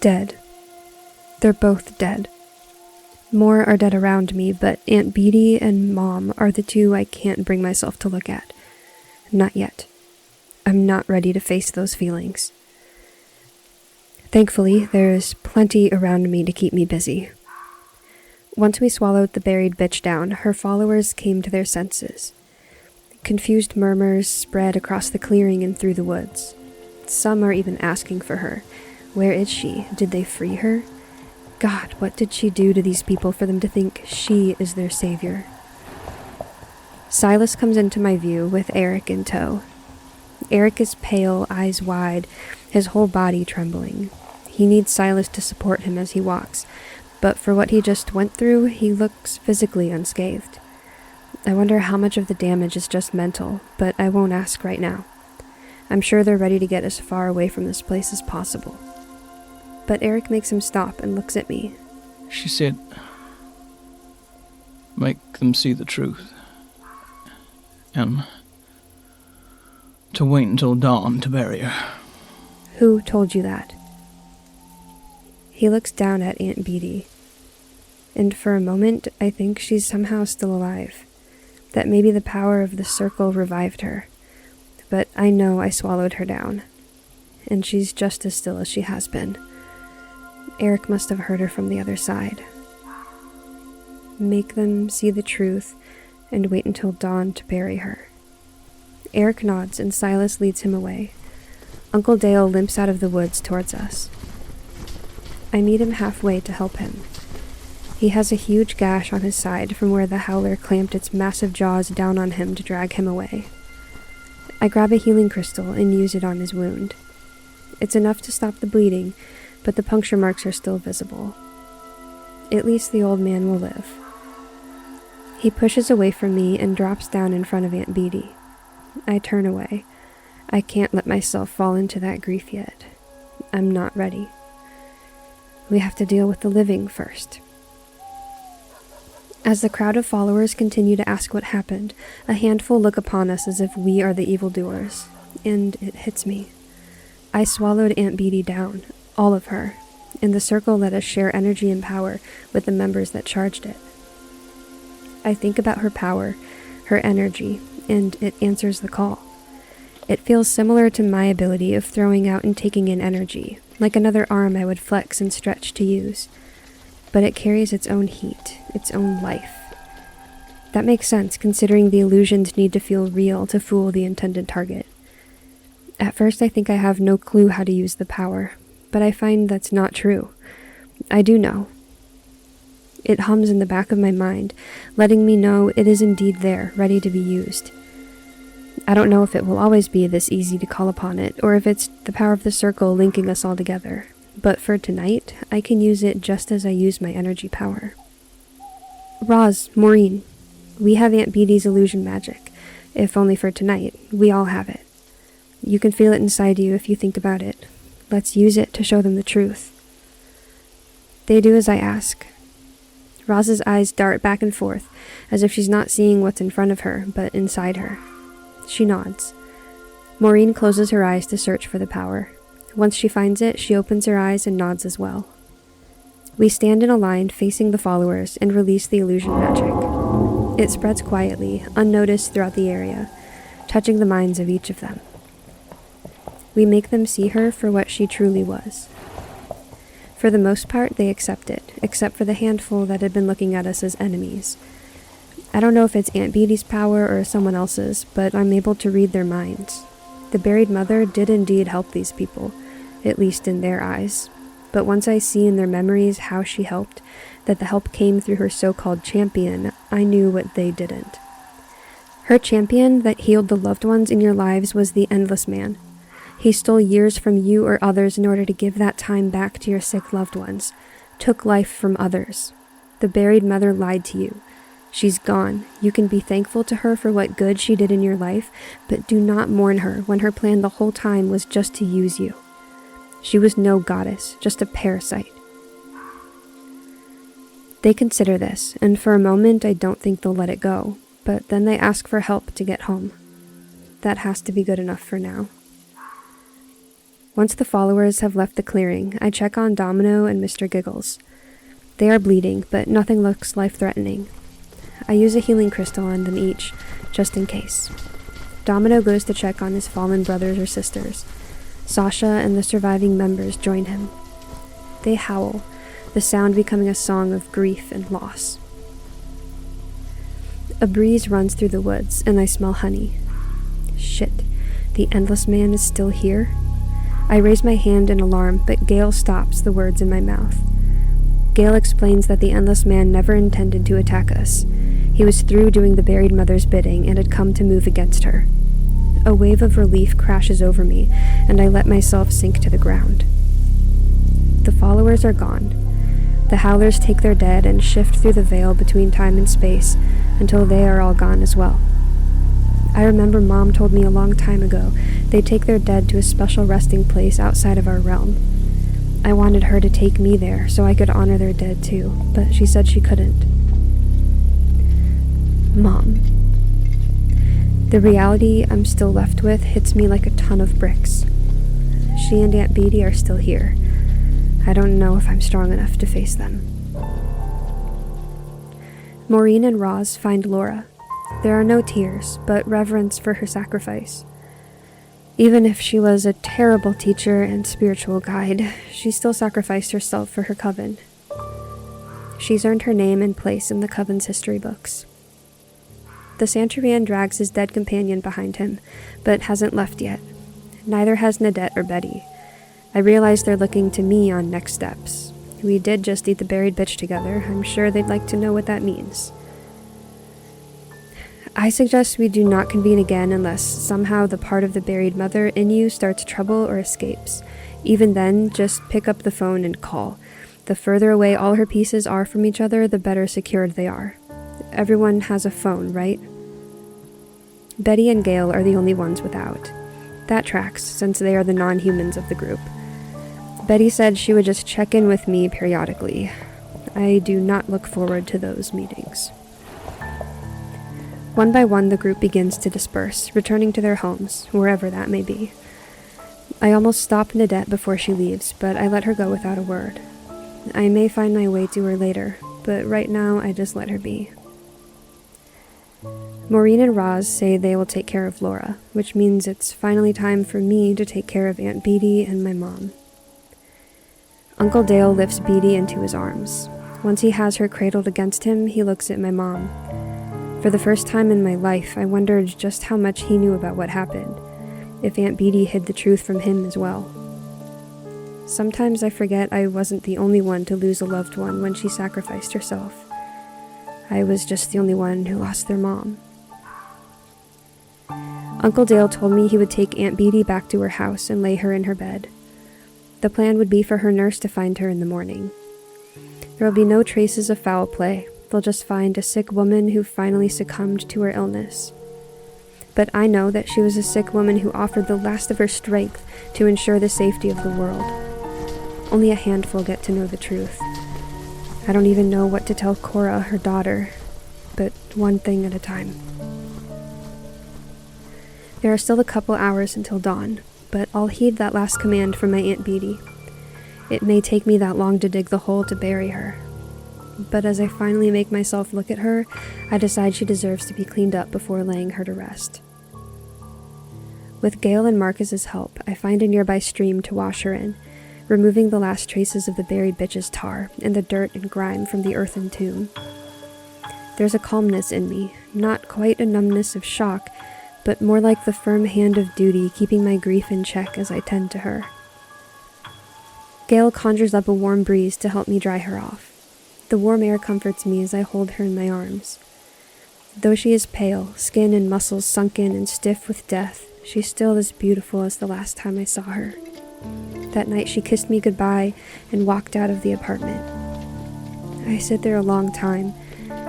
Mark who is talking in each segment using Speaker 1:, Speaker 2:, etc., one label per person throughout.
Speaker 1: Dead. They're both dead. More are dead around me, but Aunt Beatty and Mom are the two I can't bring myself to look at. Not yet. I'm not ready to face those feelings. Thankfully, there's plenty around me to keep me busy. Once we swallowed the buried bitch down, her followers came to their senses. Confused murmurs spread across the clearing and through the woods. Some are even asking for her. Where is she? Did they free her? God, what did she do to these people for them to think she is their savior? Silas comes into my view with Eric in tow. Eric is pale, eyes wide, his whole body trembling. He needs Silas to support him as he walks, but for what he just went through, he looks physically unscathed. I wonder how much of the damage is just mental, but I won't ask right now. I'm sure they're ready to get as far away from this place as possible. But Eric makes him stop and looks at me.
Speaker 2: She said, make them see the truth. And to wait until dawn to bury her.
Speaker 1: Who told you that? He looks down at Aunt Beatty. And for a moment, I think she's somehow still alive. That maybe the power of the circle revived her. But I know I swallowed her down. And she's just as still as she has been. Eric must have heard her from the other side. Make them see the truth and wait until dawn to bury her. Eric nods and Silas leads him away. Uncle Dale limps out of the woods towards us. I meet him halfway to help him. He has a huge gash on his side from where the howler clamped its massive jaws down on him to drag him away. I grab a healing crystal and use it on his wound. It's enough to stop the bleeding, but the puncture marks are still visible. At least the old man will live. He pushes away from me and drops down in front of Aunt Beatty. I turn away. I can't let myself fall into that grief yet. I'm not ready. We have to deal with the living first. As the crowd of followers continue to ask what happened, a handful look upon us as if we are the evildoers, and it hits me. I swallowed Aunt Beatty down, all of her, and the circle let us share energy and power with the members that charged it. I think about her power, her energy, and it answers the call. It feels similar to my ability of throwing out and taking in energy, like another arm I would flex and stretch to use. But it carries its own heat, its own life. That makes sense, considering the illusions need to feel real to fool the intended target. At first I think I have no clue how to use the power, but I find that's not true. I do know. It hums in the back of my mind, letting me know it is indeed there, ready to be used. I don't know if it will always be this easy to call upon it, or if it's the power of the circle linking us all together. But for tonight, I can use it just as I use my energy power. Roz, Maureen, we have Aunt Beatty's illusion magic. If only for tonight, we all have it. You can feel it inside you if you think about it. Let's use it to show them the truth. They do as I ask. Roz's eyes dart back and forth, as if she's not seeing what's in front of her, but inside her. She nods. Maureen closes her eyes to search for the power. Once she finds it, she opens her eyes and nods as well. We stand in a line facing the followers and release the illusion magic. It spreads quietly, unnoticed throughout the area, touching the minds of each of them. We make them see her for what she truly was. For the most part, they accept it, except for the handful that had been looking at us as enemies. I don't know if it's Aunt Beatty's power or someone else's, but I'm able to read their minds. The buried mother did indeed help these people, at least in their eyes. But once I see in their memories how she helped, that the help came through her so-called champion, I knew what they didn't. Her champion that healed the loved ones in your lives was the Endless Man. He stole years from you or others in order to give that time back to your sick loved ones, took life from others. The buried mother lied to you. She's gone. You can be thankful to her for what good she did in your life, but do not mourn her when her plan the whole time was just to use you. She was no goddess, just a parasite. They consider this, and for a moment I don't think they'll let it go, but then they ask for help to get home. That has to be good enough for now. Once the followers have left the clearing, I check on Domino and Mr. Giggles. They are bleeding, but nothing looks life-threatening. I use a healing crystal on them each, just in case. Domino goes to check on his fallen brothers or sisters. Sasha and the surviving members join him. They howl, the sound becoming a song of grief and loss. A breeze runs through the woods, and I smell honey. Shit, the Endless Man is still here? I raise my hand in alarm, but Gale stops the words in my mouth. Gale explains that the Endless Man never intended to attack us. He was through doing the buried mother's bidding and had come to move against her. A wave of relief crashes over me, and I let myself sink to the ground. The followers are gone. The Howlers take their dead and shift through the veil between time and space until they are all gone as well. I remember Mom told me a long time ago they take their dead to a special resting place outside of our realm. I wanted her to take me there so I could honor their dead too, but she said she couldn't. Mom. The reality I'm still left with hits me like a ton of bricks. She and Aunt Beatty are still here. I don't know if I'm strong enough to face them. Maureen and Roz find Laura. There are no tears, but reverence for her sacrifice. Even if she was a terrible teacher and spiritual guide, she still sacrificed herself for her coven. She's earned her name and place in the coven's history books. The Santrian drags his dead companion behind him, but hasn't left yet. Neither has Nadette or Betty. I realize they're looking to me on next steps. We did just eat the buried bitch together. I'm sure they'd like to know what that means. I suggest we do not convene again unless somehow the part of the buried mother in you starts trouble or escapes. Even then, just pick up the phone and call. The further away all her pieces are from each other, the better secured they are. Everyone has a phone, right? Betty and Gale are the only ones without. That tracks, since they are the non-humans of the group. Betty said she would just check in with me periodically. I do not look forward to those meetings. One by one, the group begins to disperse, returning to their homes, wherever that may be. I almost stop Nadette before she leaves, but I let her go without a word. I may find my way to her later, but right now I just let her be. Maureen and Roz say they will take care of Laura, which means it's finally time for me to take care of Aunt Beatty and my mom. Uncle Dale lifts Beatty into his arms. Once he has her cradled against him, he looks at my mom. For the first time in my life, I wondered just how much he knew about what happened, if Aunt Beatty hid the truth from him as well. Sometimes I forget I wasn't the only one to lose a loved one when she sacrificed herself. I was just the only one who lost their mom. Uncle Dale told me he would take Aunt Beatty back to her house and lay her in her bed. The plan would be for her nurse to find her in the morning. There will be no traces of foul play. They'll just find a sick woman who finally succumbed to her illness. But I know that she was a sick woman who offered the last of her strength to ensure the safety of the world. Only a handful get to know the truth. I don't even know what to tell Cora, her daughter, but one thing at a time. There are still a couple hours until dawn, but I'll heed that last command from my Aunt Beatty. It may take me that long to dig the hole to bury her. But as I finally make myself look at her, I decide she deserves to be cleaned up before laying her to rest. With Gale and Marcus's help, I find a nearby stream to wash her in, removing the last traces of the buried bitch's tar and the dirt and grime from the earthen tomb. There's a calmness in me, not quite a numbness of shock, but more like the firm hand of duty keeping my grief in check as I tend to her. Gale conjures up a warm breeze to help me dry her off. The warm air comforts me as I hold her in my arms. Though she is pale, skin and muscles sunken and stiff with death, she's still as beautiful as the last time I saw her. That night she kissed me goodbye and walked out of the apartment. I sit there a long time,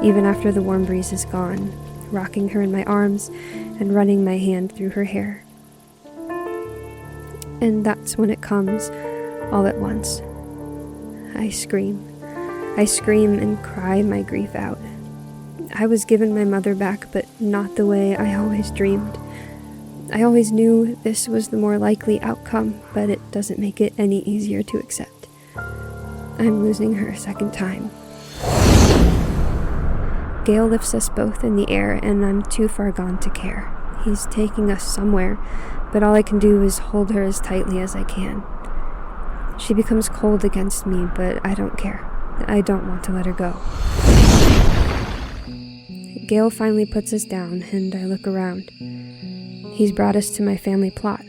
Speaker 1: even after the warm breeze is gone, rocking her in my arms and running my hand through her hair. And that's when it comes, all at once. I scream and cry my grief out. I was given my mother back, but not the way I always dreamed. I always knew this was the more likely outcome, but it doesn't make it any easier to accept. I'm losing her a second time. Gale lifts us both in the air, and I'm too far gone to care. He's taking us somewhere, but all I can do is hold her as tightly as I can. She becomes cold against me, but I don't care. I don't want to let her go. Gale finally puts us down, and I look around. He's brought us to my family plot.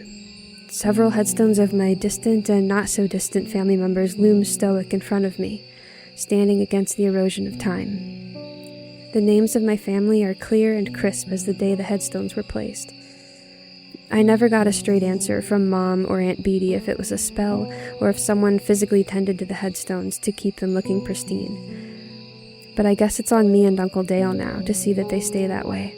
Speaker 1: Several headstones of my distant and not-so-distant family members loom stoic in front of me, standing against the erosion of time. The names of my family are clear and crisp as the day the headstones were placed. I never got a straight answer from Mom or Aunt Beatty if it was a spell or if someone physically tended to the headstones to keep them looking pristine. But I guess it's on me and Uncle Dale now to see that they stay that way.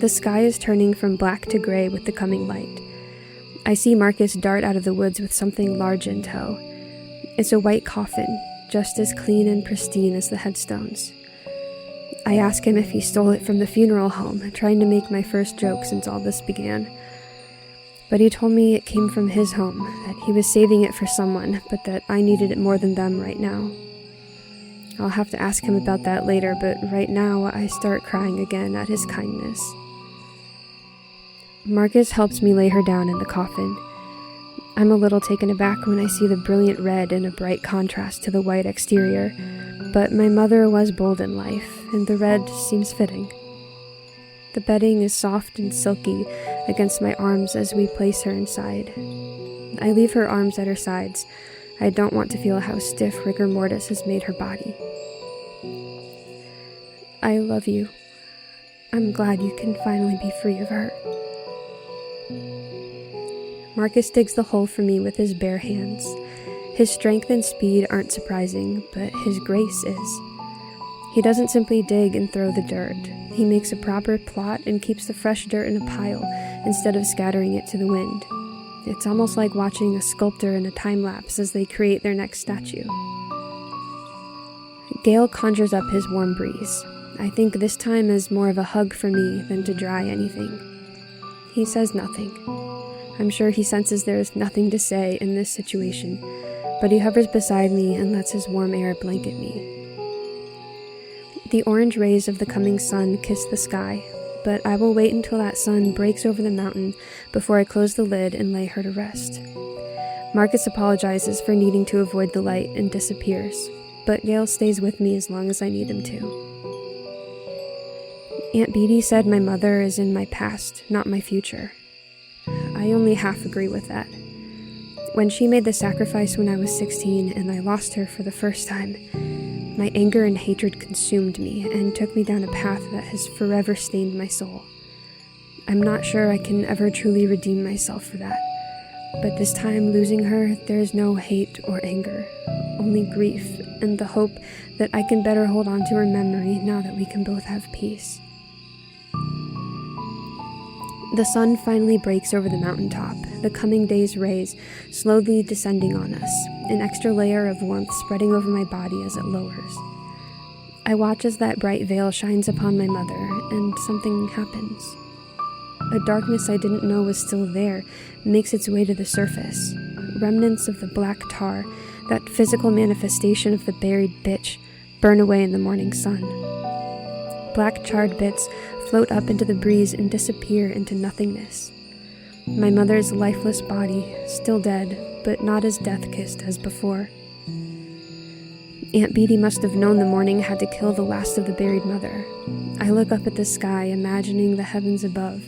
Speaker 1: The sky is turning from black to gray with the coming light. I see Marcus dart out of the woods with something large in tow. It's a white coffin, just as clean and pristine as the headstones. I ask him if he stole it from the funeral home, trying to make my first joke since all this began. But he told me it came from his home, that he was saving it for someone, but that I needed it more than them right now. I'll have to ask him about that later, but right now I start crying again at his kindness. Marcus helps me lay her down in the coffin. I'm a little taken aback when I see the brilliant red in a bright contrast to the white exterior, but my mother was bold in life, and the red seems fitting. The bedding is soft and silky against my arms as we place her inside. I leave her arms at her sides. I don't want to feel how stiff rigor mortis has made her body. I love you. I'm glad you can finally be free of her. Marcus digs the hole for me with his bare hands. His strength and speed aren't surprising, but his grace is. He doesn't simply dig and throw the dirt. He makes a proper plot and keeps the fresh dirt in a pile instead of scattering it to the wind. It's almost like watching a sculptor in a time-lapse as they create their next statue. Gale conjures up his warm breeze. I think this time as more of a hug for me than to dry anything. He says nothing. I'm sure he senses there is nothing to say in this situation, but he hovers beside me and lets his warm air blanket me. The orange rays of the coming sun kiss the sky, but I will wait until that sun breaks over the mountain before I close the lid and lay her to rest. Marcus apologizes for needing to avoid the light and disappears, but Gale stays with me as long as I need him to. Aunt Beatty said my mother is in my past, not my future. I only half agree with that. When she made the sacrifice when I was 16 and I lost her for the first time, my anger and hatred consumed me and took me down a path that has forever stained my soul. I'm not sure I can ever truly redeem myself for that, but this time losing her, there is no hate or anger, only grief and the hope that I can better hold on to her memory now that we can both have peace. The sun finally breaks over the mountaintop, the coming day's rays slowly descending on us, an extra layer of warmth spreading over my body as it lowers. I watch as that bright veil shines upon my mother, and something happens. A darkness I didn't know was still there makes its way to the surface. Remnants of the black tar, that physical manifestation of the buried bitch, burn away in the morning sun. Black charred bits float up into the breeze and disappear into nothingness. My mother's lifeless body, still dead, but not as death-kissed as before. Aunt Beatty must have known the morning had to kill the last of the buried mother. I look up at the sky, imagining the heavens above,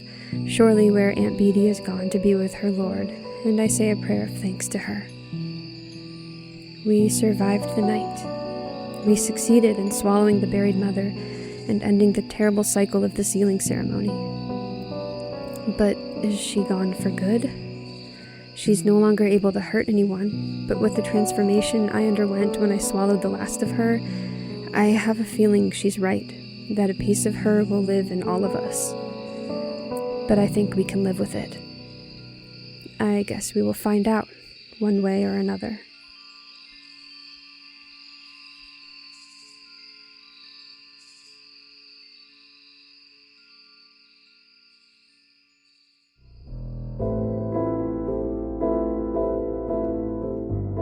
Speaker 1: surely where Aunt Beatty is gone to be with her Lord, and I say a prayer of thanks to her. We survived the night. We succeeded in swallowing the buried mother and ending the terrible cycle of the sealing ceremony. But is she gone for good? She's no longer able to hurt anyone, but with the transformation I underwent when I swallowed the last of her, I have a feeling she's right, that a piece of her will live in all of us. But I think we can live with it. I guess we will find out, one way or another.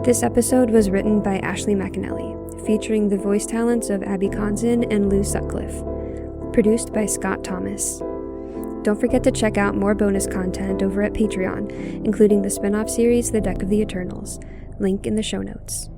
Speaker 1: This episode was written by Ashley McAnelly, featuring the voice talents of Abbey Konzen and Lou Sutcliffe. Produced by Scott Thomas. Don't forget to check out more bonus content over at Patreon, including the spin-off series The Deck of the Eternals. Link in the show notes.